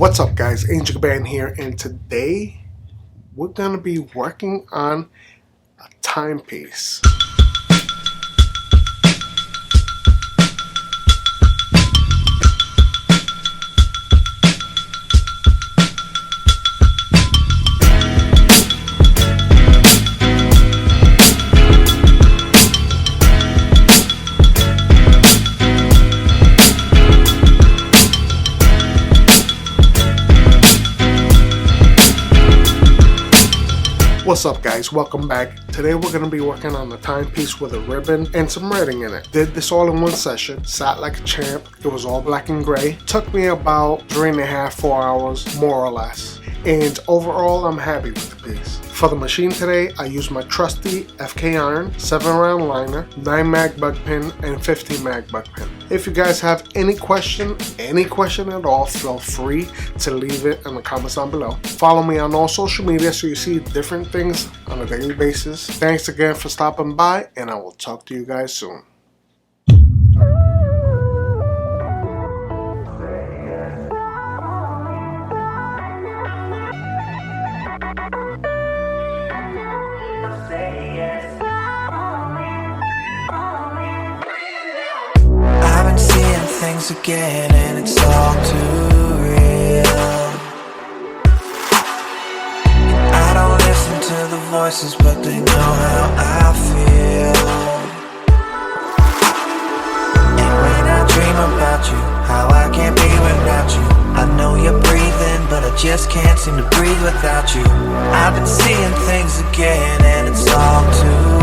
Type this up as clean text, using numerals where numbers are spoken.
What's up guys, AngelCaban here, and today we're going to be working on a timepiece. What's up guys, welcome back. Today we're going to be working on the timepiece with a ribbon and some writing in it. Did this all in one session, sat like a champ. It was all black and gray. Took me about 3.5 to 4 hours, more or less. And overall I'm happy with the piece. For the machine today, I used my trusty FK iron, 7-round liner, 9 mag bug pin, and 15 mag bug pin. If you guys have any question at all, feel free to leave it in the comments down below. Follow me on all social media so you see different things on a daily basis. Thanks again for stopping by, and I will talk to you guys soon. Things again, and it's all too real. I don't listen to the voices, but they know how I feel. And when I dream about you, how I can't be without you. I know you're breathing, but I just can't seem to breathe without you. I've been seeing things again, and it's all too